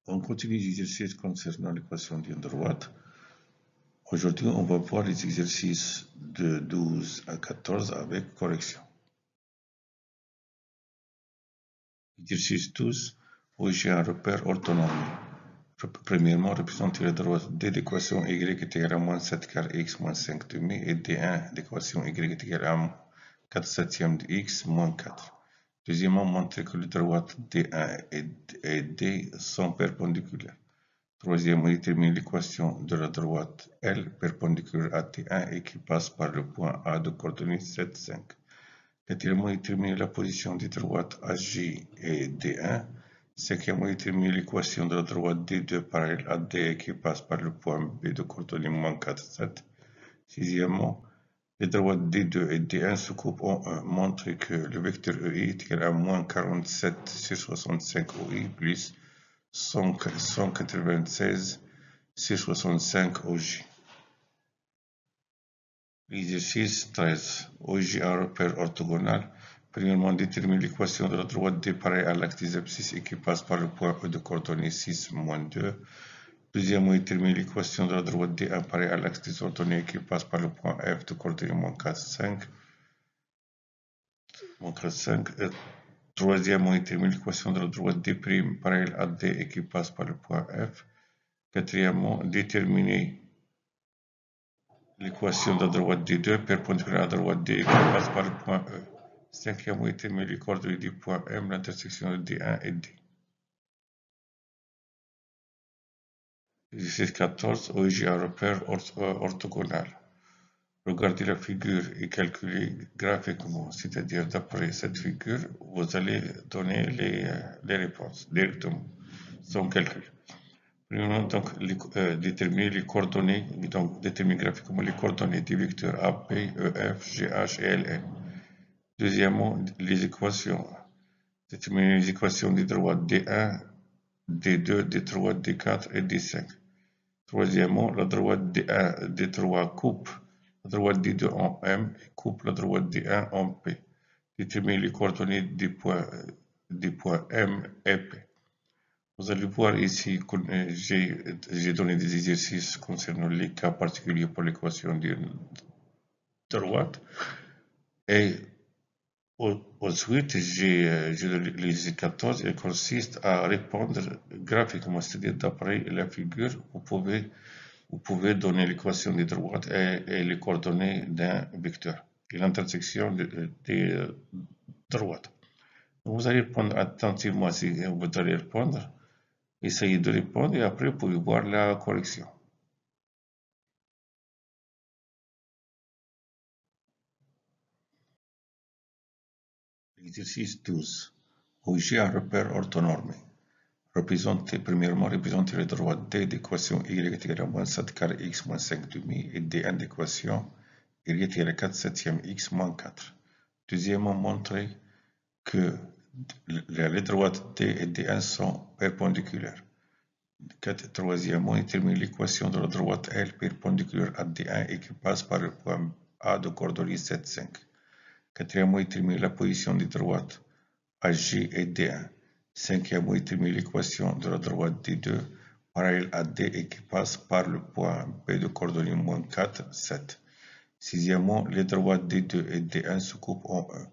On continue les exercices concernant l'équation d'une droite. Aujourd'hui, on va voir les exercices de 12 à 14 avec correction. Exercice 12, où j'ai un repère orthonormé. Premièrement, représenter la droite D d'équation y est égale à moins 7 quart x moins 5 demi et D1 d'équation y est égale à 4 septièmes de x moins 4. Deuxièmement, montrer que les droites D1 et D sont perpendiculaires. Troisièmement, déterminer l'équation de la droite L perpendiculaire à T1 et qui passe par le point A de coordonnées 7, 5. Quatrièmement, déterminer la position des droites AJ et D1. Cinquièmement, déterminer l'équation de la droite D2 parallèle à D et qui passe par le point B de coordonnées moins 4, 7. Sixièmement, les droites D2 et D1 se coupent en 1. Montrer que le vecteur EI est égal à moins 47 sur 65 OI plus 196 sur 65 OJ. L'exercice 13. OJ un repère orthogonal. Premièrement, détermine l'équation de la droite D pareille à l'axe des abscisses et qui passe par le point E de coordonnées 6, moins 2. Deuxièmement, détermine l'équation de la droite D1 pareille à l'axe des ordonnées qui passe par le point F de coordonnées moins 4, 5. Troisièmement, détermine l'équation de la droite D' pareille à D et qui passe par le point F. Quatrièmement, déterminer l'équation de la droite D2 perpendiculaire à la droite D qui passe par le point E. Cinquièmement, déterminer les coordonnées du point M, l'intersection de D1 et D. Exercice 14, OJ un repère orthogonal. Regardez la figure et calculez graphiquement, c'est-à-dire d'après cette figure, vous allez donner les réponses directement, sans calcul. Premièrement, donc, déterminer les coordonnées, donc déterminer graphiquement les coordonnées des vecteurs A, P, E, F, G, H et Ln. Deuxièmement, les équations. Déterminer les équations des droites D1, D2, D3, D4 et D5. Troisièmement, la droite D1, D3 coupe la droite D2 en M et coupe la droite D1 en P. Déterminer les coordonnées des points M et P. Vous allez voir ici que j'ai donné des exercices concernant les cas particuliers pour l'équation d'une droite. Et ensuite, j'ai l'exercice 14, il consiste à répondre graphiquement, c'est-à-dire d'après la figure, vous pouvez donner l'équation des droites et les coordonnées d'un vecteur et l'intersection des droites. Vous allez répondre attentivement si vous allez répondre. Essayez de répondre et après vous pouvez voir la correction. Exercice 12. OJ un repère orthonormé. Premièrement, représenter les droites D d'équation y est égal à moins 7 quart x moins 5 demi et D1 d'équation y est égal à 4 septièmes x moins 4. Deuxièmement, montrer que les droites D et D1 sont perpendiculaires. Troisièmement, déterminer l'équation de la droite L perpendiculaire à D1 et qui passe par le point A de coordonnées 7, 5. Quatrièmement, déterminer la position des droites AJ et D1. Cinquièmement, déterminer l'équation de la droite D2 parallèle à D et qui passe par le point B de coordonnées moins 4, 7. Sixièmement, les droites D2 et D1 se coupent en 1.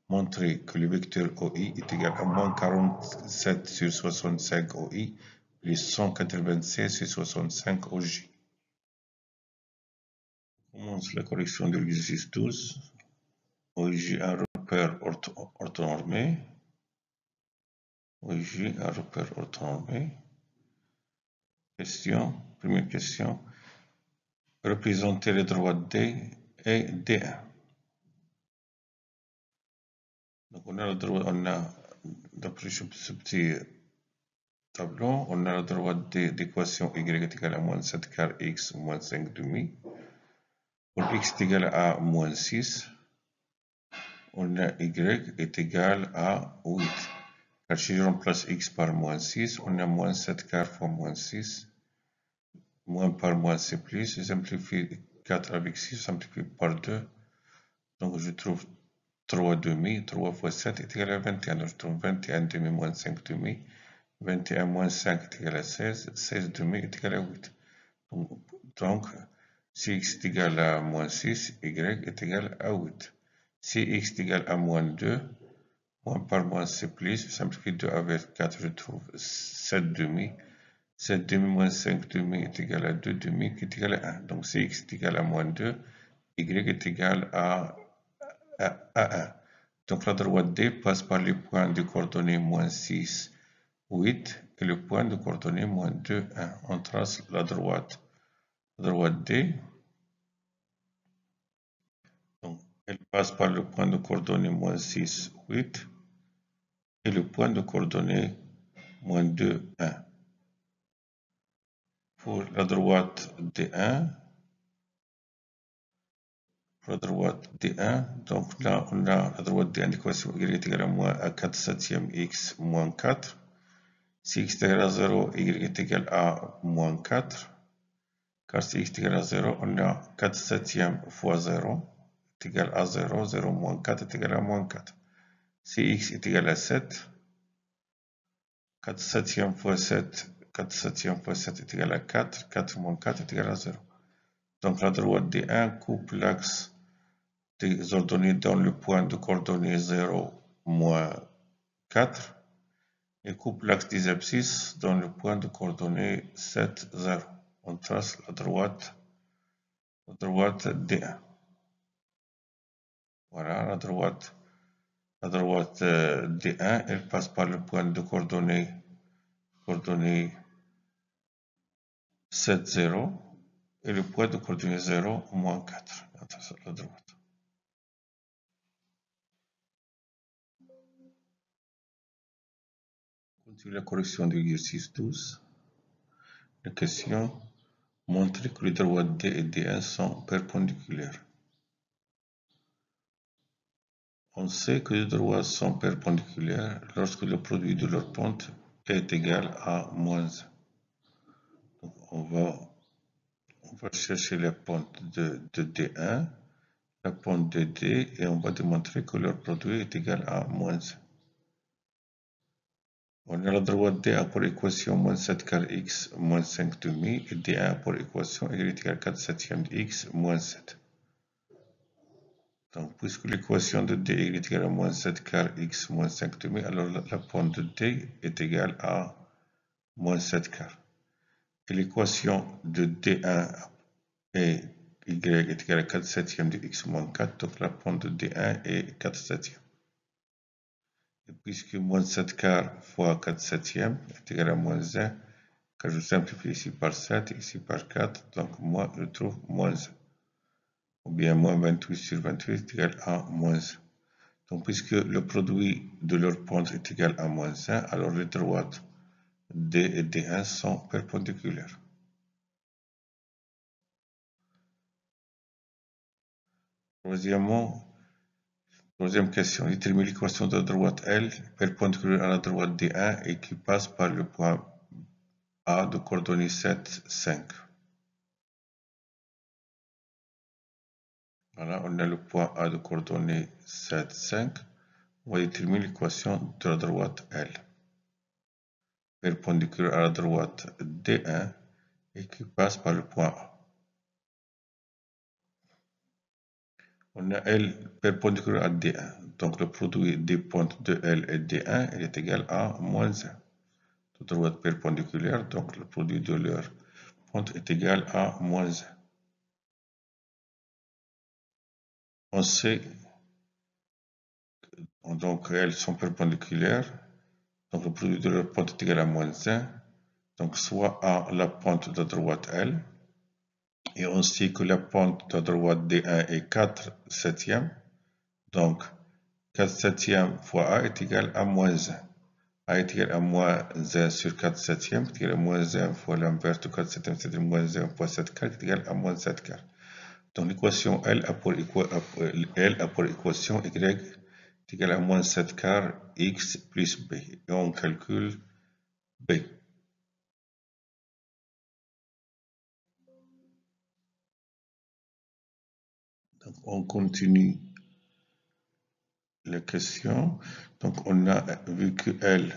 Montrer que le vecteur OI est égal à moins 47 sur 65 OI plus 196 sur 65 OJ. On commence la correction de l'exercice 12. OJ un repère orthonormé. OJ un repère orthonormé. Question, première question. Représenter les droites D et D1. Donc on a le droit, d'après ce petit tableau, on a la droite D d'équation y est égale à moins 7 quart x moins 5 demi. Pour x est égal à moins 6, on a y est égal à 8. Car si je remplace x par moins 6, on a moins 7 quart fois moins 6. Moins par moins c'est plus, je simplifie 4 avec 6, je simplifie par 2. Donc je trouve 3 demi, 3 fois 7 est égal à 21. Donc je trouve 21 demi moins 5 demi 21 moins 5 est égal à 16. 16 demi est égal à 8. Donc, si x est égal à moins 6, y est égal à 8. Si x est égal à moins 2, moins par moins c'est plus. Je simplifie 2 avec 4, je trouve 7 demi. 7 demi moins 5 demi est égal à 2 demi qui est égal à 1. Donc, si x est égal à moins 2, y est égal à 1. Donc, la droite D passe par les points de coordonnées moins 6, 8 et le point de coordonnées moins 2, 1. On trace la droite D. Donc, elle passe par le point de coordonnées moins 6, 8 et le point de coordonnées moins 2, 1. Pour la droite D1, donc là on a la droite D1 d'équation y est égal à 4 septième x moins 4. Si x est égal à 0, y est égal à moins 4. Car si x est égal à 0, on a 4 septième fois 0 est égal à 0. 0 moins 4 est égal à moins 4. Si x est égal à 7, 4 septième fois 7, 4 septième fois 7 est égal à 4. 4 moins 4 est égal à 0. Donc la droite D1 coupe l'axe des ordonnées dans le point de coordonnées 0, moins 4 et coupe l'axe des abscisses dans le point de coordonnées 7, 0. On trace la droite D1. Voilà, la droite D1, elle passe par le point de coordonnées 7, 0 et le point de coordonnées 0, moins 4. On trace la droite. Continue la correction de l'exercice 12. La question: montrer que les droites D et D1 sont perpendiculaires. On sait que les droites sont perpendiculaires lorsque le produit de leurs pentes est égal à moins 1. Donc on va chercher la pente de D1, la pente de D, et on va démontrer que leur produit est égal à moins 1. On a la droite D a pour équation moins 7 quart x moins 5 demi et D1 a pour équation y est égal à 4 septième de x moins 7. Donc, puisque l'équation de D est égale à moins 7 quart x moins 5 demi, alors la pente de D est égale à moins 7 quart. Et l'équation de D1 et y est égale à 4 septième de x moins 4, donc la pente de D1 est 4 septième. Et puisque moins 7 quart fois 4 septième est égal à moins 1, car je simplifie ici par 7, ici par 4, donc moi je trouve moins 1. Ou bien moins 28 sur 28 est égal à moins 1. Donc, puisque le produit de leur pente est égal à moins 1, alors les droites D et D1 sont perpendiculaires. Troisième question, détermine l'équation de la droite L perpendiculaire à la droite D1 et qui passe par le point A de coordonnées 7, 5. Voilà, on a le point A de coordonnées 7, 5. On va déterminer l'équation de la droite L perpendiculaire à la droite D1 et qui passe par le point A. On a L perpendiculaire à D1. Donc le produit des pointes de L et D1 est égal à moins 1. De droite perpendiculaire, donc le produit de leur pointe est égal à moins 1. On sait, donc elles sont perpendiculaires, donc le produit de leur pointe est égal à moins 1. Donc soit à la pointe de droite L, et on sait que la pente de droite D1 est 4 septièmes, donc 4 septièmes fois A est égal à moins 1. A est égal à moins 1 sur 4 septièmes, est égal à moins 1 fois l'inverse de 4 septièmes, c'est-à-dire moins 1 fois 7 quarts, est égal à moins 7 quarts. Donc l'équation L a pour équation Y est égal à moins 7 quarts X plus B. Et on calcule B. Donc on continue la question. Donc on a vu que L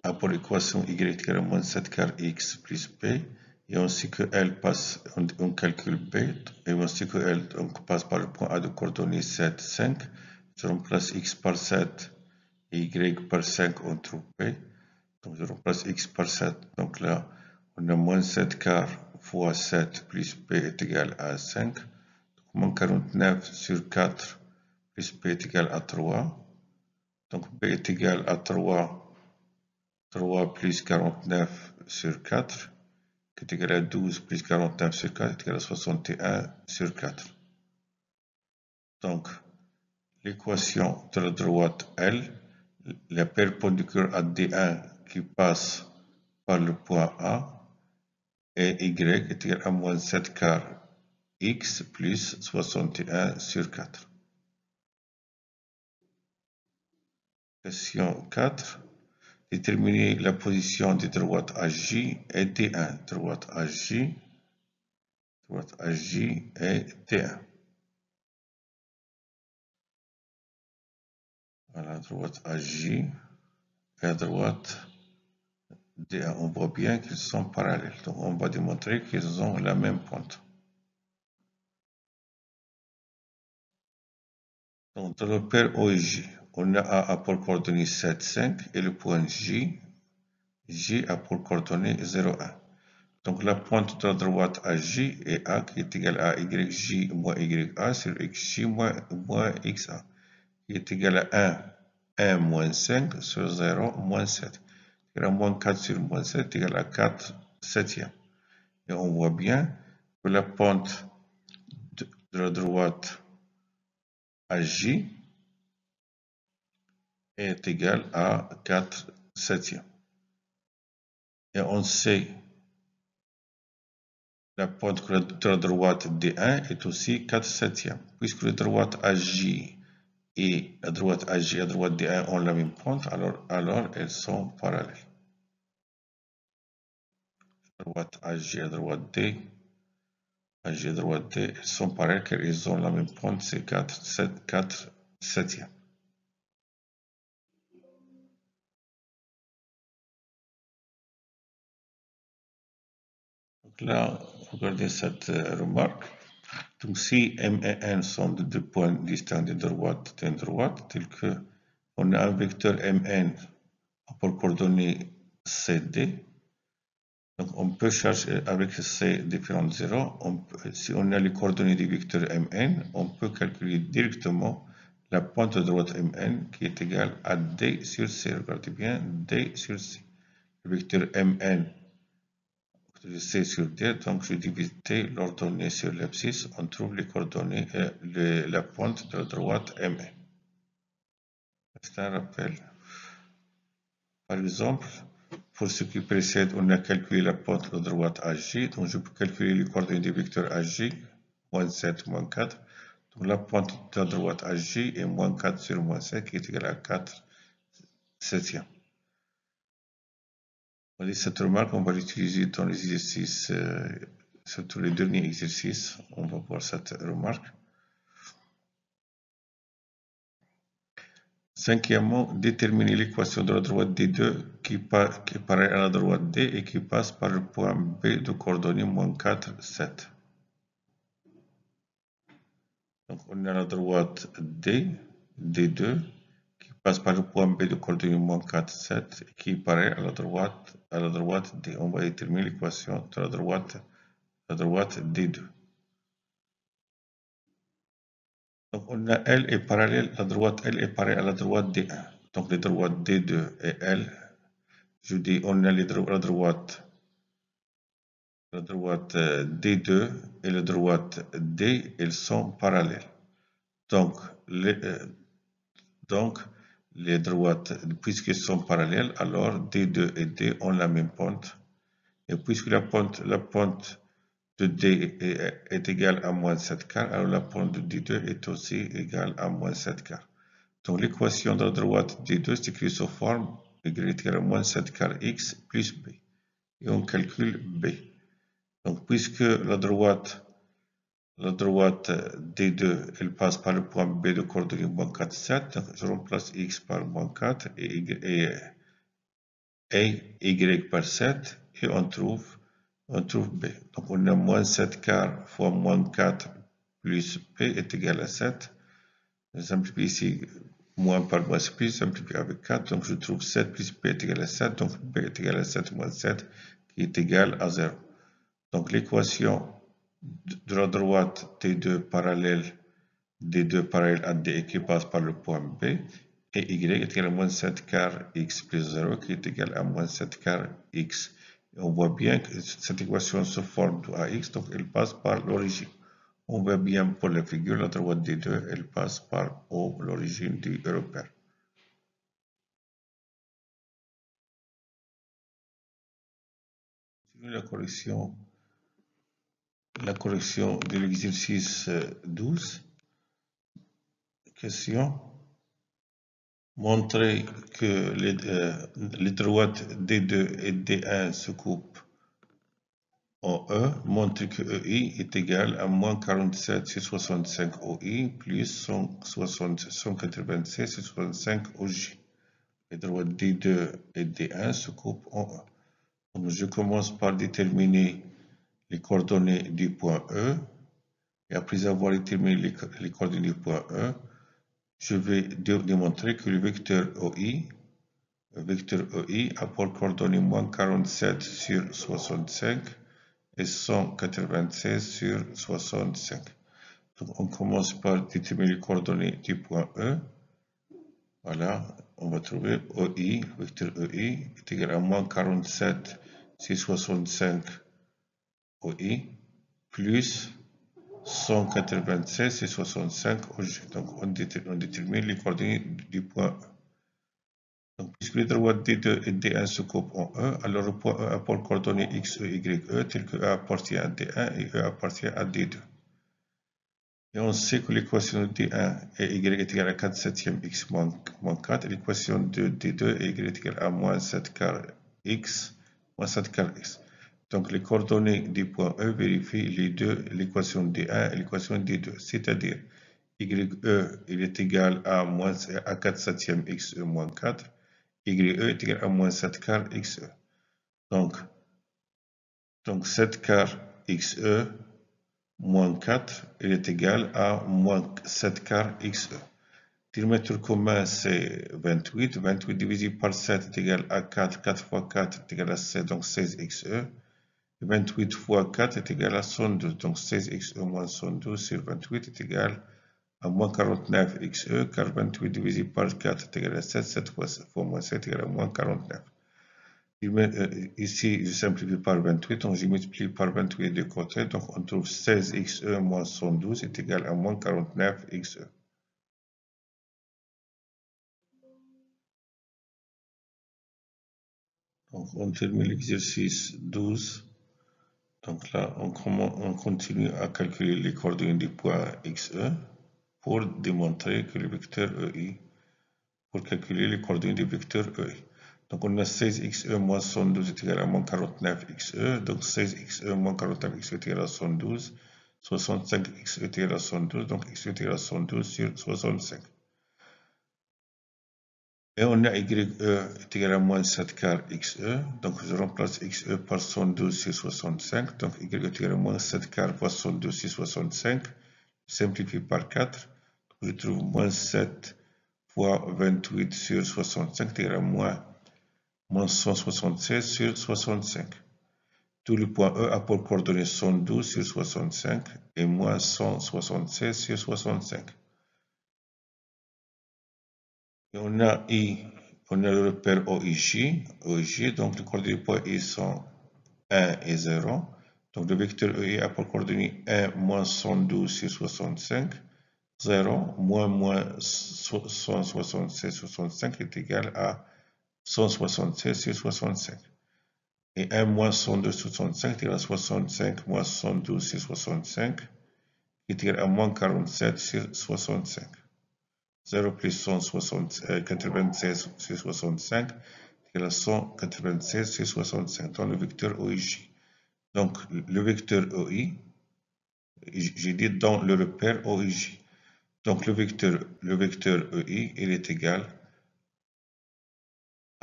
a pour l'équation y égale à moins 7 quart x plus b, et on sait que L passe, on calcule b, et on sait que L passe par le point A de coordonnées 7, 5. Je remplace x par 7 et y par 5, on trouve b. Donc je remplace x par 7. Donc là, on a moins 7 quart fois 7 plus b est égal à 5. Donc moins 49 sur 4 plus b est égal à 3. Donc b est égal à 3 plus 49 sur 4, qui est égal à 12 plus 49 sur 4, est égal à 61 sur 4. Donc, l'équation de la droite L, la perpendiculaire à D1 qui passe par le point A, et Y est égal à moins 7 quart x plus 61 sur 4. Question 4. Déterminer la position des droites AJ et D1. Droite AJ et D1. Voilà, droite AJ et la droite D1. On voit bien qu'ils sont parallèles. Donc on va démontrer qu'ils ont la même pointe. Donc dans le paire OJ, on a A pour coordonnées 7, 5 et le point J a pour coordonnées 0, 1. Donc la pointe de la droite AJ est A qui est égal à YJ moins YA sur XJ moins XA, qui est égal à 1 moins 5 sur 0 moins 7. Et moins 4 sur moins 7 est égal à 4 septièmes. Et on voit bien que la pente de la droite AJ est égale à 4 septièmes. Et on sait la pente de la droite D1 est aussi 4 septièmes. Puisque la droite AJ et la droite AJ et la droite D1 ont la même pente, alors elles sont parallèles. La droite AJ et la droite D, AJ et la droite D, elles sont parallèles car elles ont la même pente, c'est 4 septièmes. Donc là, regardez cette remarque. Donc si M et N sont de deux points distincts de droite d'une droite, tel que on a un vecteur Mn pour coordonnées CD, donc on peut chercher avec ces différents zéros, si on a les coordonnées du vecteur Mn, on peut calculer directement la pointe de droite Mn qui est égale à D sur C. Regardez bien, D sur C. Le vecteur Mn C sur D, donc je divise T l'ordonnée sur l'abscisse, on trouve les coordonnées et la pointe de la droite Mn. C'est un rappel. Par exemple, pour ce qui précède, on a calculé la pente de la droite AJ, donc je peux calculer les coordonnées du vecteur AJ, moins 7, moins 4. Donc la pente de la droite AJ est moins 4 sur moins 7, qui est égal à 4 septièmes. Cette remarque, on va l'utiliser dans les exercices, surtout les derniers exercices. On va voir cette remarque. Cinquièmement, déterminer l'équation de la droite D2 qui est pareille à la droite D et qui passe par le point B de coordonnées moins 4, 7. Donc on a la droite D, D2, qui passe par le point B de coordonnées moins 4, 7, et qui est pareil à la droite D. On va déterminer l'équation de la droite D2. Donc on a L est parallèle, la droite L est pareille à la droite D1. Donc les droites D2 et L, je dis on a la droite D2 et la droite D, elles sont parallèles. Donc les droites, puisqu'elles sont parallèles, alors D2 et D ont la même pente. Et puisque la pente de D est égale à moins 7 quarts, alors la pente de D2 est aussi égale à moins 7 quarts. Donc l'équation de la droite D2 s'écrit sous forme y est égal à moins 7 quarts x plus B. Et on calcule B. Donc puisque la droite D2, elle passe par le point B de coordonnées moins 4, 7, je remplace x par moins 4 et et y par 7 et on trouve B. Donc on a moins 7 quarts fois moins 4 plus P est égal à 7. Je simplifie ici, moins par moins c'est plus, simplifie avec 4, donc je trouve 7 plus P est égal à 7, donc P est égal à 7 moins 7 qui est égal à 0. Donc l'équation de la droite des deux parallèles à D qui passe par le point B, et y est égal à moins 7 quart x plus 0 qui est égal à moins 7 quart x. Et on voit bien que cette équation se forme de ax, donc elle passe par l'origine. On voit bien pour la figure, la droite des deux, elle passe par O, l'origine du repère. La correction de l'exercice 12. Question. Montrer que les droites D2 et D1 se coupent en E. Montrer que EI est égal à moins 47 sur 65 OI plus 196 sur 65 OJ. Les droites D2 et D1 se coupent en E. Donc je commence par déterminer les coordonnées du point E. Et après avoir déterminé les coordonnées du point E, je vais démontrer que le vecteur OI a pour coordonnées moins 47 sur 65 et 196 sur 65. Donc on commence par déterminer les coordonnées du point E. Voilà, on va trouver OI, le vecteur OI est égal à moins 47 sur 65 OI plus 196 et 65 OG. Donc on détermine les coordonnées du point E. Donc puisque les droites D2 et D1 se coupent en E, alors le point E a pour coordonnées X, E, Y, E, tel que E appartient à D1 et E appartient à D2. Et on sait que l'équation de D1 et Y est égale à 4 septièmes X moins 4, et l'équation de D2 et Y est égale à moins 7 quart X moins 7 quart X. Donc les coordonnées du point E vérifient l'équation D1 et l'équation D2, c'est-à-dire YE il est égal à 4 septièmes XE moins 4, YE est égal à moins 7 quart XE. Donc 7 quart XE moins 4, il est égal à moins 7 quart XE. Diamètre commun c'est 28, 28 divisé par 7 est égal à 4, 4 fois 4 est égal à 16, donc 16 XE. 28 fois 4 est égal à 112, donc 16 XE moins 112 sur 28 est égal à moins 49 XE, car 28 divisé par 4 est égal à 7, 7 fois moins 7 est égal à moins 49. Ici, je simplifie par 28, donc je multiplie par 28 de côté, donc on trouve 16 XE moins 112 est égal à moins 49 XE. Donc on termine l'exercice 12. Donc là, on continue à calculer les coordonnées du point XE pour démontrer que le vecteur EI, pour calculer les coordonnées du vecteur EI. Donc on a 16xe moins 112 est égal à moins 49xe, donc 16xe moins 49xe est égal à 112, 65xe est égal à 112, donc x est égal à 112 sur 65. Et on a YE est égal à moins 7 quart XE, donc je remplace XE par 112 sur 65, donc Y est égal à moins 7 quart fois 112 sur 65, je simplifie par 4, donc je trouve moins 7 fois 28 sur 65 est égal à moins 176 sur 65. Tout le point E a pour coordonnées 112 sur 65 et moins 176 sur 65. Et on a le repère OIJ, donc les coordonnées du point I sont 1 et 0. Donc le vecteur EI a pour coordonnées 1 moins 112 sur 65, 0 moins 176 sur 65 est égal à 176 sur 65. Et 1 moins 112 sur 65 est égal à 65 moins 112 sur 65 est égal à moins 47 sur 65. 0 plus 196 sur 65 est égal à 196 sur 65 dans le vecteur OIJ. Donc le vecteur OI, j'ai dit dans le repère OIJ. Donc le vecteur EI, il est égal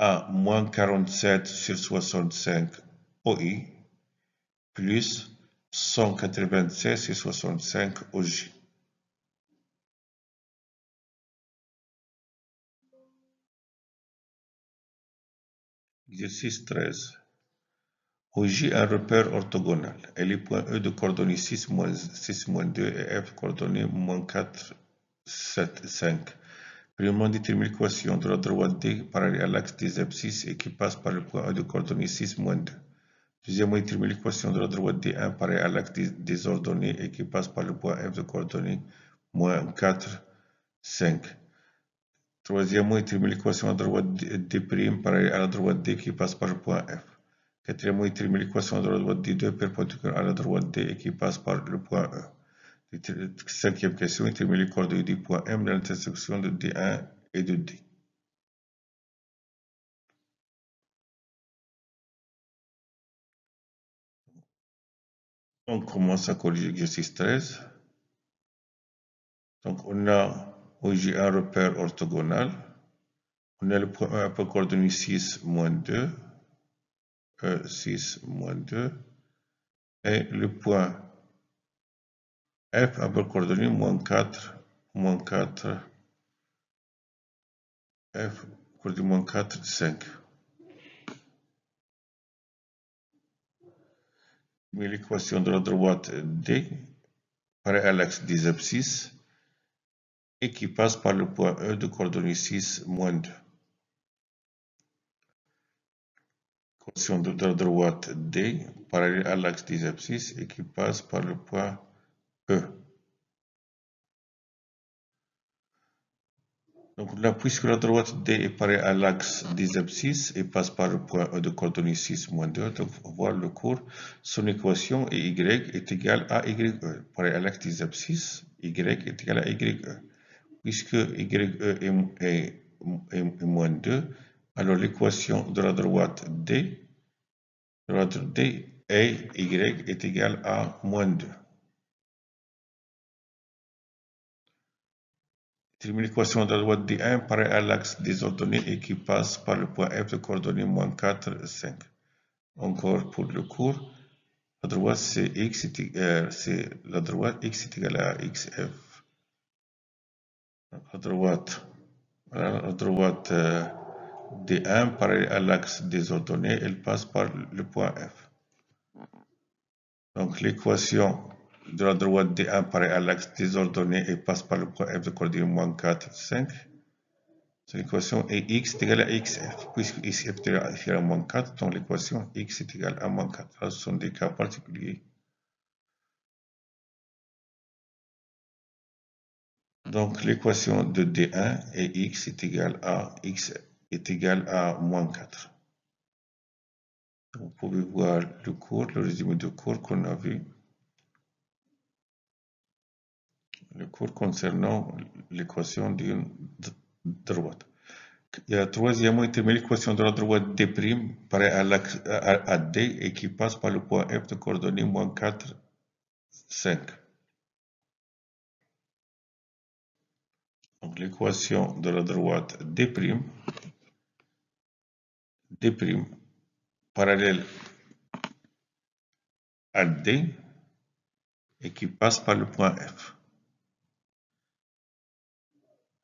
à moins 47 sur 65 OI plus 196 sur 65 OJ. Exercice 13. OJ un repère orthogonal et les points E de coordonnées 6, 2 et F coordonnées moins 4, 7, 5. Premièrement, détermine l'équation de la droite D parallèle à l'axe des abscisses et qui passe par le point E de coordonnées 6, 2. Deuxièmement, détermine l'équation de la droite D1 parallèle à l'axe des ordonnées et qui passe par le point F de coordonnées moins 4, 5. Troisièmement, détermine l'équation de la droite D' parallèle à la droite D qui passe par le point F. Quatrièmement, détermine l'équation de la droite D2 perpendiculaire à la droite D et qui passe par le point E. Cinquième question, détermine les coordonnées du point M dans l'intersection de D1 et de D. On commence à corriger l'exercice 13. Donc, on a OJ un repère orthogonal. On a le point E à coordonnées 6, 2, E 6, 2, et le point F à coordonnées moins 4, F coordonnées moins 4, 5. Mais l'équation de la droite D parallèle à l'axe des abscisses et qui passe par le point E de coordonnées 6, 2. L'équation de la droite D parallèle à l'axe des abscisses et qui passe par le point E. Donc là, puisque la droite D est parallèle à l'axe des abscisses et passe par le point E de coordonnées 6, 2, donc voir le cours, son équation est Y est égale à YE. Parallèle à l'axe des abscisses, Y est égal à YE. Puisque YE est moins 2, alors l'équation de la droite D est Y est égal à moins 2. Détermine l'équation de la droite D1 parallèle à l'axe des ordonnées et qui passe par le point F de coordonnées moins 4, 5. Encore pour le cours, la droite c'est la droite X est égal à XF. La droite D1 parallèle à l'axe des ordonnées, elle passe par le point F. Donc l'équation de la droite D1 parallèle à l'axe des ordonnées et passe par le point F de coordonnées moins 4, 5. Cette équation est X est égal à XF. Puisque X est égal à moins 4, donc l'équation X est égale à moins 4. Alors, ce sont des cas particuliers. Donc l'équation de D1 est X est égal à moins 4. Vous pouvez voir le cours, le résumé du cours qu'on a vu. Le cours concernant l'équation d'une droite. Il y a troisièmement, déterminer l'équation de la droite D' pareille à D et qui passe par le point F de coordonnées moins 4, 5. Donc l'équation de la droite D' parallèle à D et qui passe par le point F.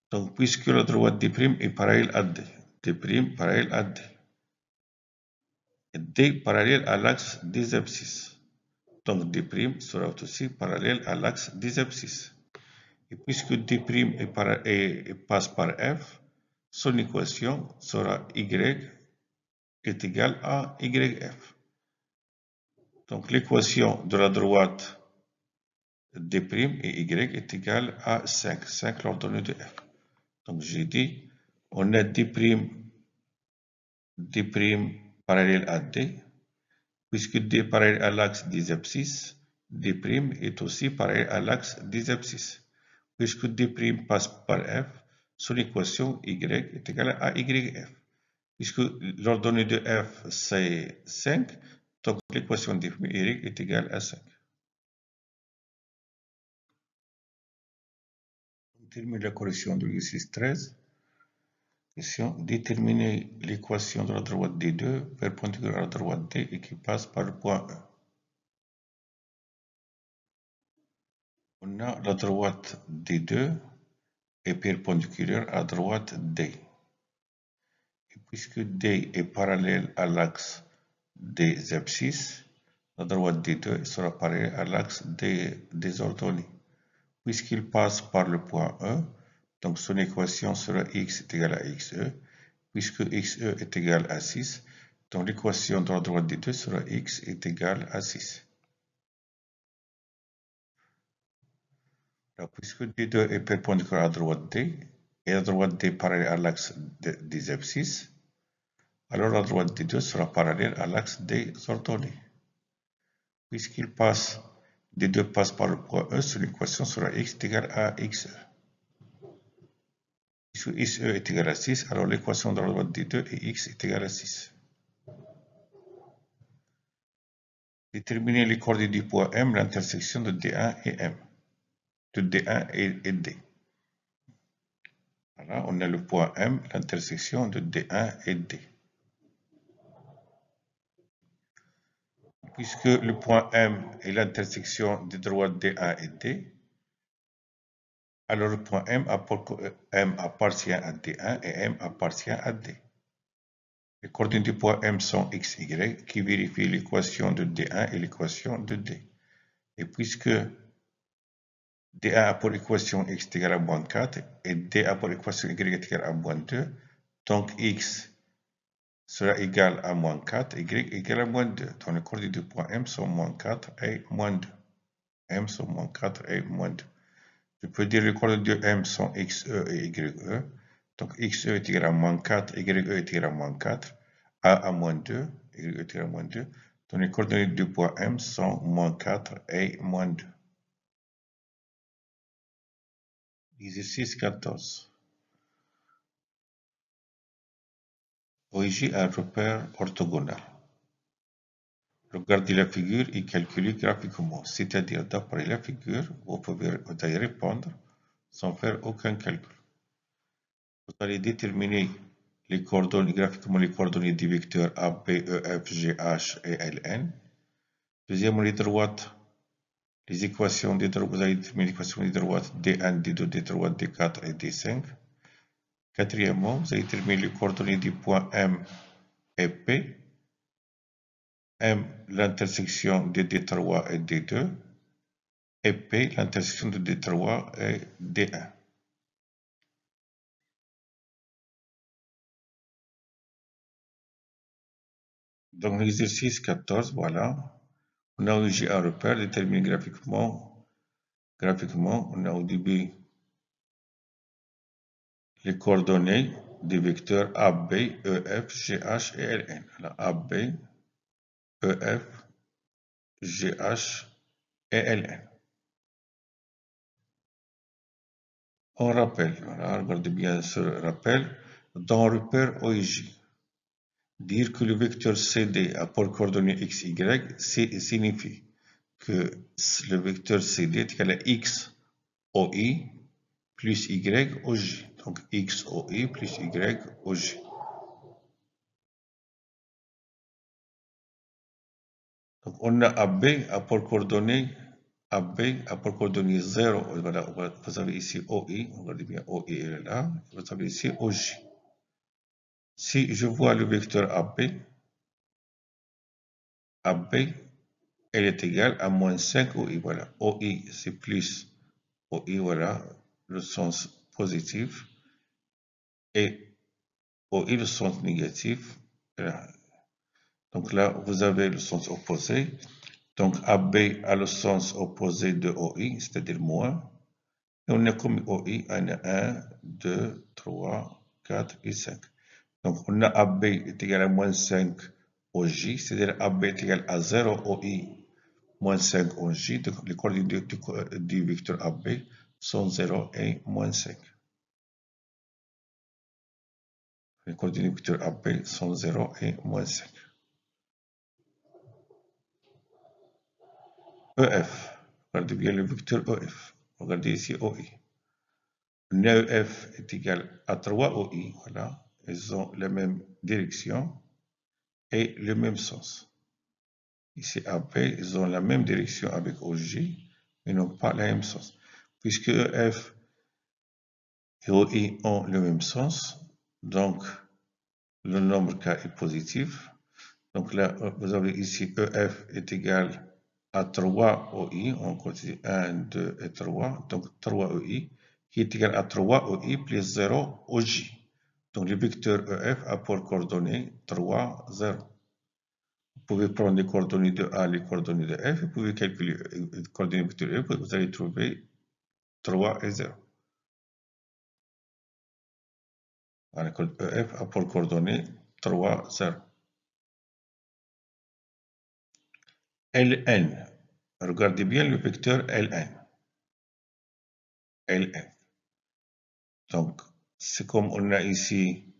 Donc puisque la droite D' est parallèle à D, D' parallèle à D, et D parallèle à l'axe des abscisses. Donc D' sera aussi parallèle à l'axe des abscisses. Et puisque D' passe par F, son équation sera Y est égale à YF. Donc l'équation de la droite D' et Y est égale à 5, 5 l'ordonnée de F. Donc j'ai dit, on a D' parallèle à D, puisque D parallèle à l'axe des abscisses, D' est aussi parallèle à l'axe des abscisses. Puisque D' passe par F, son équation Y est égale à YF. Puisque l'ordonnée de F c'est 5, donc l'équation d'Y est égale à 5. On termine la correction de l'exercice 13. Déterminer l'équation de la droite D2 perpendiculaire à la droite D et qui passe par le point E. On a la droite D2 est perpendiculaire à la droite D. Et puisque D est parallèle à l'axe des abscisses, la droite D2 sera parallèle à l'axe des ordonnées. Puisqu'il passe par le point E, donc son équation sera x est égal à xe. Puisque xe est égal à 6, donc l'équation de la droite D2 sera x est égal à 6. Alors, puisque D2 est perpendiculaire à la droite D, et la droite D parallèle à l'axe des abscisses, alors la droite D2 sera parallèle à l'axe des ordonnées. Puisqu'il passe, D2 passe par le point E, son équation sera x est égal à xe. Puisque xe est égal à 6, alors l'équation de la droite D2 est x est égal à 6. Déterminer les coordonnées du point M, l'intersection de D1 et M, de D1 et D. Voilà, on a le point M, l'intersection de D1 et D. Puisque le point M est l'intersection des droites D1 et D, alors le point M appartient à D1 et M appartient à D. Les coordonnées du point M sont x, y, qui vérifient l'équation de D1 et l'équation de D. Et puisque D1 a pour équation x est égal à moins 4 et D a pour équation y est égal à moins 2, donc x sera égal à moins 4, y égal à moins 2. Donc les coordonnées du point M sont moins 4 et moins 2. M sont moins 4 et moins 2. Je peux dire les coordonnées de M sont xe et ye. Donc xe est égal à moins 4, ye est égal à moins 4, a à moins 2, y est égal à moins 2. Donc les coordonnées du point M sont moins 4 et moins 2. Exercice 14. Origine un repère orthogonal. Regardez la figure et calculez graphiquement, c'est-à-dire d'après la figure, vous pouvez y répondre sans faire aucun calcul. Vous allez déterminer les coordonnées, graphiquement les coordonnées des vecteurs A, B, E, F, G, H et Ln. Deuxièmement, les droites, les équations des droites, vous allez déterminer l'équation des droites D1, D2, D3, D4 et D5. Quatrièmement, vous allez déterminer les coordonnées du point M et P. M, l'intersection de D3 et D2. Et P, l'intersection de D3 et D1. Donc l'exercice 14, voilà. On a aussi un repère déterminé graphiquement, on a au début les coordonnées des vecteurs AB, EF, GH et Ln. Alors AB, EF, GH et Ln. On rappelle, voilà, regardez bien ce rappel. Dans le repère OIJ, dire que le vecteur CD a pour coordonnées x, y, signifie que le vecteur CD est égal à x OI plus y OJ. Donc x OI plus y OJ. Donc on a AB a pour coordonnées 0. Voilà, vous avez ici OI, regardez bien OI est là. Vous avez ici OJ. Si je vois le vecteur AB elle est égale à moins 5 OI. Voilà, OI c'est plus OI, voilà, le sens positif. Et OI le sens négatif. Voilà. Donc là, vous avez le sens opposé. Donc AB a le sens opposé de OI, c'est-à-dire moins. Et on a comme OI, on a 1, 2, 3, 4 et 5. Donc on a AB est égal à moins 5 OJ, c'est-à-dire AB est égal à 0 OI moins 5 OJ. Donc les coordonnées du vecteur AB sont 0 et moins 5. Les coordonnées du vecteur AB sont 0 et moins 5. EF. Regardez bien le vecteur EF. Regardez ici OI. EF est égal à 3 OI. Voilà. ils ont la même direction et le même sens. Ici, AB, ils ont la même direction avec OJ, mais n'ont pas le même sens. Puisque EF et OI ont le même sens, donc le nombre K est positif. Donc là, vous avez ici EF est égal à 3 OI, on continue 1, 2 et 3, donc 3 OI, qui est égal à 3 OI plus 0 OJ. Donc le vecteur EF a pour coordonnées 3, 0. Vous pouvez prendre les coordonnées de A, les coordonnées de F, vous pouvez calculer les coordonnées de vecteur F, vous allez trouver 3 et 0. EF a pour coordonnées 3, 0. Ln. Regardez bien le vecteur Ln. Ln. Donc, c'est comme on a ici,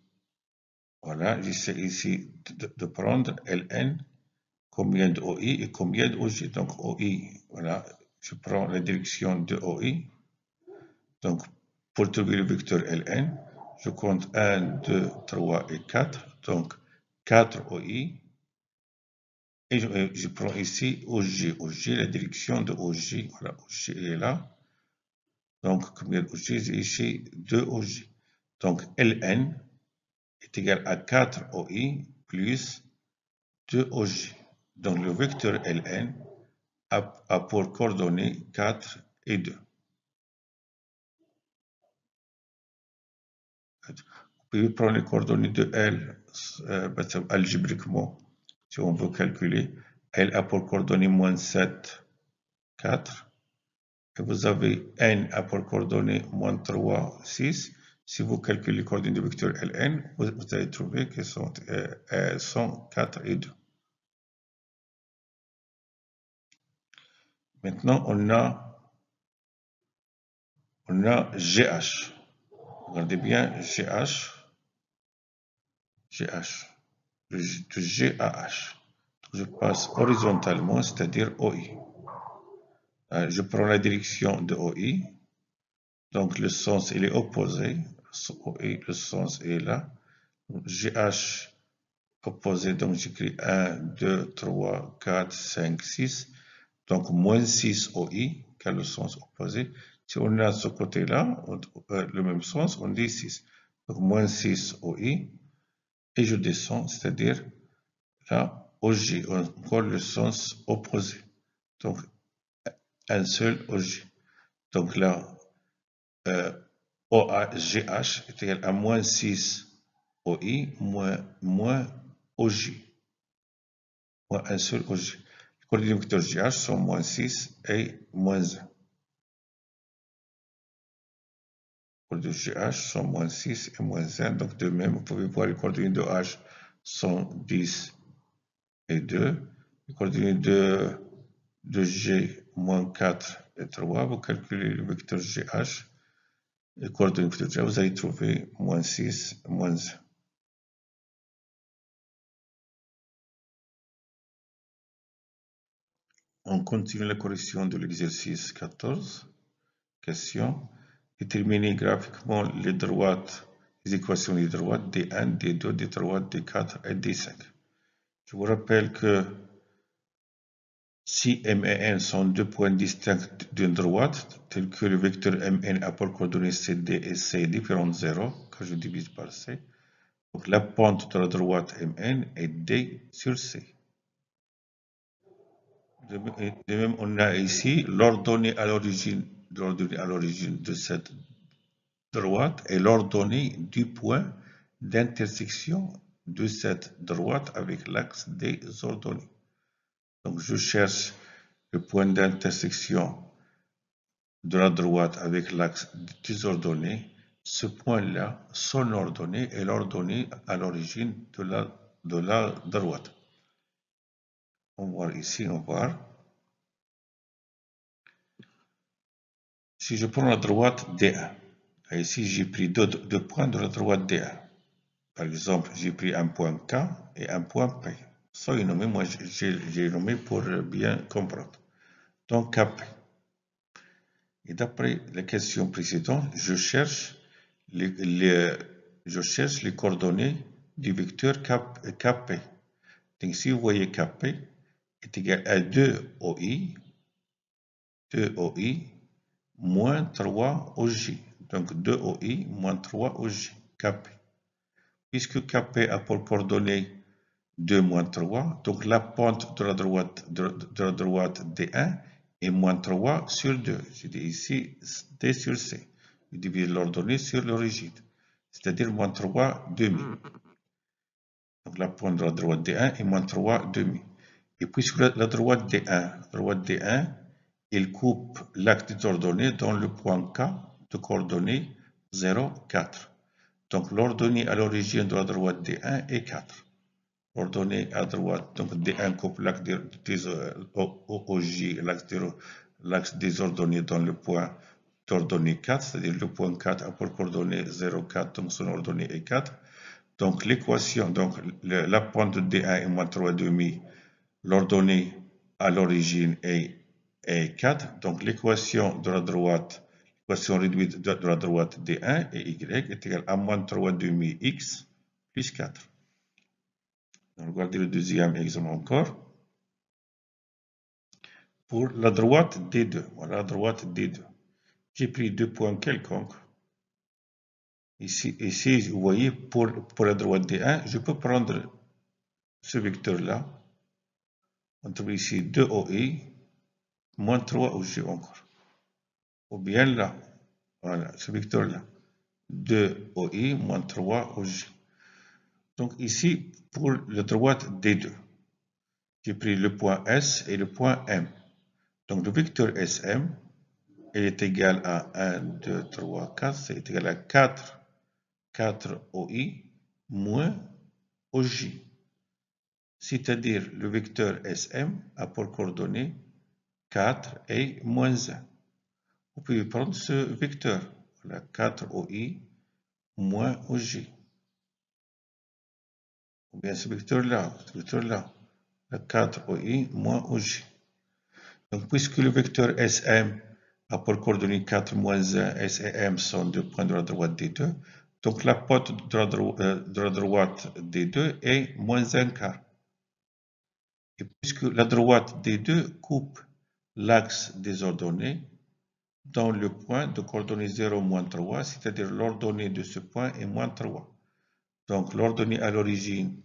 voilà, j'essaie ici de prendre Ln, combien de OI et combien de OJ. Donc, OI, voilà, je prends la direction de OI. Donc, pour trouver le vecteur Ln, je compte 1, 2, 3 et 4. Donc, 4 OI. Et je prends ici OJ. OJ, la direction de OJ. Voilà, OJ est là. Donc, combien d'OJ? J'ai ici 2 OJ. Donc, Ln est égal à 4 OI plus 2 OJ. Donc, le vecteur Ln a pour coordonnées 4 et 2. Vous pouvez prendre les coordonnées de L algébriquement, si on veut calculer. L a pour coordonnées moins 7, 4. Et vous avez N a pour coordonnées moins 3, 6. Si vous calculez les coordonnées du vecteur Ln, vous allez trouver qu'elles sont 4 et 2. Maintenant, on a GH. Regardez bien GH. De G à H. Je passe horizontalement, c'est-à-dire OI. Je prends la direction de OI. Donc le sens il est opposé. OI, le sens est là. GH opposé, donc j'écris 1, 2, 3, 4, 5, 6. Donc moins 6 OI, car le sens opposé. Si on a ce côté-là, le même sens, on dit 6. Donc moins 6 OI. Et je descends, c'est-à-dire là, OJ, encore le sens opposé. Donc un seul OJ. Donc là, OGH est égal à moins 6 OI moins OJ. Moins un seul OJ. Les coordonnées du vecteur GH sont moins 6 et moins 1. Les coordonnées de GH sont moins 6 et moins 1. Donc de même, vous pouvez voir les coordonnées de H sont 10 et 2. Les coordonnées de G, moins 4 et 3. Vous calculez le vecteur GH. Les coordonnées du vecteur GH, vous allez trouver moins 6, moins 1. On continue la correction de l'exercice 14. Question. Déterminer graphiquement les équations des droites D1, D2, D3, D4 et D5. Je vous rappelle que si M et N sont deux points distincts d'une droite, tels que le vecteur Mn a pour coordonnées CD et C différentes de 0, que je divise par C, donc la pente de la droite Mn est D sur C. De même, on a ici l'ordonnée à l'origine de cette droite et l'ordonnée du point d'intersection de cette droite avec l'axe des ordonnées. Donc, je cherche le point d'intersection de la droite avec l'axe des ordonnées. Ce point-là, son ordonnée est l'ordonnée à l'origine de la droite. On va voir ici, on va voir. Si je prends la droite D1, et ici j'ai pris deux points de la droite D1. Par exemple, j'ai pris un point K et un point P. Soyez nommé, moi j'ai nommé pour bien comprendre. Donc KP. Et d'après la question précédente, je cherche les Je cherche les coordonnées du vecteur Kp. Donc si vous voyez Kp est égal à 2OI, moins 3OJ. Donc 2OI moins 3OJ, Kp. Puisque Kp a pour coordonnées 2 moins 3, donc la pente de la droite D1 est moins 3 sur 2. J'ai dit ici D sur C. Je divise l'ordonnée sur l'origine, c'est-à-dire moins 3 demi. Donc la pente de la droite D1 est moins 3 demi. Et puisque la droite D1, il coupe l'axe des ordonnées dans le point K de coordonnées 0, 4. Donc l'ordonnée à l'origine de la droite D1 est 4. Ordonnée à droite, donc D1 coupe l'axe des OJ, l'axe des ordonnées dans le point d'ordonnée 4, c'est-à-dire le point 4 a pour coordonnée 0, 4, donc son ordonnée est 4. Donc l'équation, donc la pente de D1 est moins 3 demi, l'ordonnée à l'origine est 4, donc l'équation de la droite, l'équation réduite de la droite D1 et Y est égale à moins 3 demi X plus 4. Regardez le deuxième exemple encore. Pour la droite D2, voilà la droite D2. J'ai pris deux points quelconques. Ici, vous voyez, pour la droite D1, je peux prendre ce vecteur-là. On trouve ici 2OI moins 3OJ encore. Ou bien là, voilà, ce vecteur-là. 2OI moins 3OJ. Donc ici, pour la droite D2, j'ai pris le point S et le point M. Donc le vecteur SM est égal à 1, 2, 3, 4, c'est égal à 4 OI moins OJ. C'est-à-dire le vecteur SM a pour coordonnées 4 et moins 1. Vous pouvez prendre ce vecteur, voilà, 4 OI moins OJ. Ou bien ce vecteur-là, 4 OI moins OJ. Donc, puisque le vecteur SM a pour coordonnées 4 moins 1, S et M sont deux points de la droite D2, donc la pente de la droite D2 est moins 1 quart. Et puisque la droite D2 coupe l'axe des ordonnées dans le point de coordonnées 0, moins 3, c'est-à-dire l'ordonnée de ce point est moins 3. Donc l'ordonnée à l'origine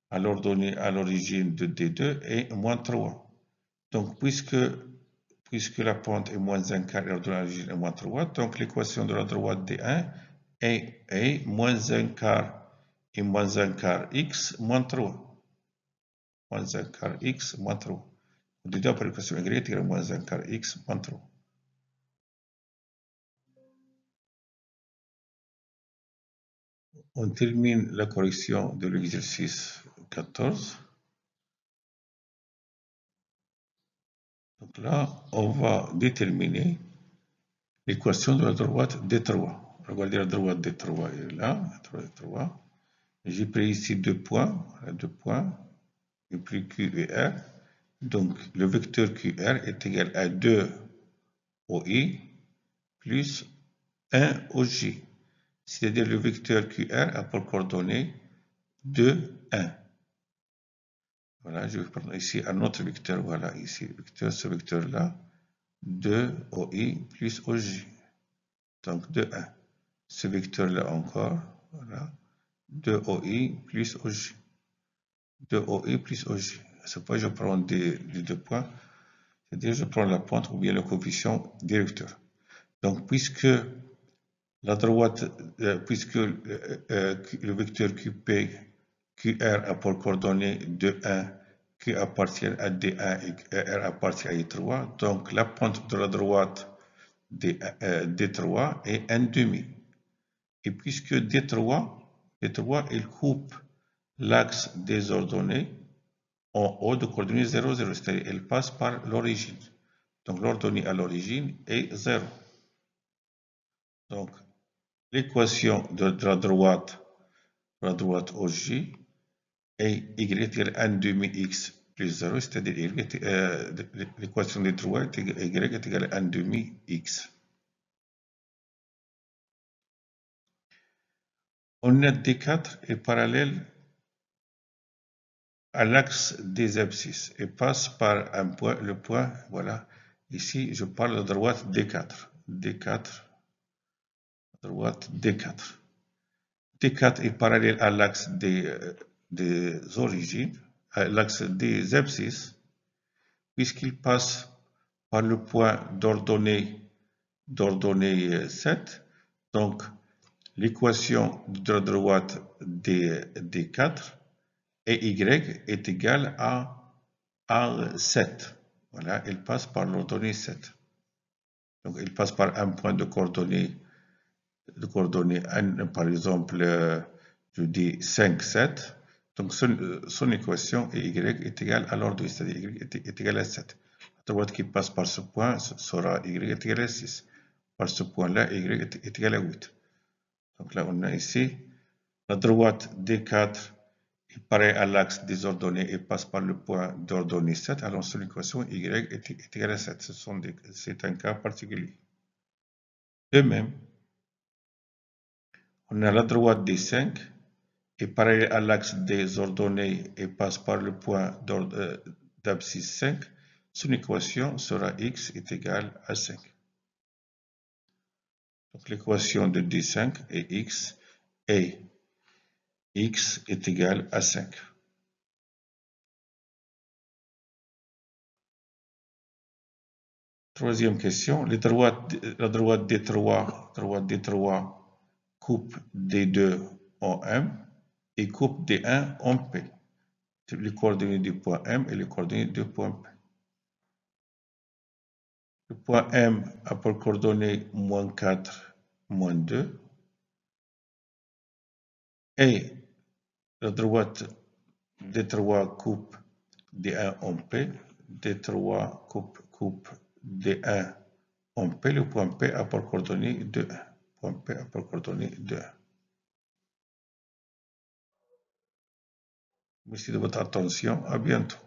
de D2 est moins 3. Donc puisque la pente est moins 1 quart et l'ordonnée à l'origine est moins 3, donc l'équation de la droite D1 est moins 1 quart et moins 1 quart x moins 3. Moins 1 quart x moins 3. On dit par l'équation y est égal à moins 1 quart x moins 3. On termine la correction de l'exercice 14. Donc là, on va déterminer l'équation de la droite D3. Regardez la droite D3 est là, D3. J'ai pris ici deux points, j'ai pris Q et R. Donc le vecteur QR est égal à 2 OI plus 1 OJ. C'est-à-dire le vecteur QR a pour coordonnées 2, 1. Voilà, je vais prendre ici un autre vecteur, voilà, ici, ce vecteur-là, 2 OI plus OJ. Donc 2, 1. Ce vecteur-là encore, voilà, 2 OI plus OJ. 2 OI plus OJ. À ce point, je prends les deux points, c'est-à-dire je prends la pointe ou bien le coefficient directeur. Donc, puisque la droite, puisque le vecteur QP, QR a pour coordonnées 2, 1, Q appartient à D1 et R appartient à I3, donc la pente de la droite D3 est 1 demi. Et puisque D3 il coupe l'axe des ordonnées en haut de coordonnées 0, 0, c'est-à-dire elle passe par l'origine. Donc l'ordonnée à l'origine est 0. Donc l'équation de la droite OJ est y égale 1 demi x plus 0, c'est-à-dire l'équation de droite y est égale à 1 demi x. On a D4 est parallèle à l'axe des abscisses et passe par un point, le point, voilà. Ici, je parle de droite D4. D4, droite D4. D4 est parallèle à l'axe des origines, à l'axe des abscisses, puisqu'il passe par le point d'ordonnée 7. Donc, l'équation de la droite des 4 et y est égale à 7. Voilà, il passe par l'ordonnée 7. Donc, il passe par un point de coordonnée par exemple, je dis 5, 7. Donc, son équation y est égale à l'ordonnée, c'est-à-dire y est égale à 7. La droite qui passe par ce point sera y est égale à 6. Par ce point-là, y est égal à 8. Donc là, on a ici la droite D4 est pareille à l'axe des ordonnées et passe par le point d'ordonnée 7. Alors, son équation y est égale à 7. C'est un cas particulier. De même, on a la droite D5 est pareille à l'axe des ordonnées et passe par le point d'abscisse 5. Son équation sera x est égale à 5. Donc l'équation de D5 est x et x est égal à 5. Troisième question, la droite D3 coupe D2 en M et coupe D1 en P. Les coordonnées du point M et les coordonnées du point P. Le point M a pour coordonnées moins 4, moins 2. Et la droite D3 coupe D1 en P. D3 coupe D1 en P. Le point P a pour coordonnées 2, 1. Point P a pour coordonnées 2, 1. Merci de votre attention. À bientôt.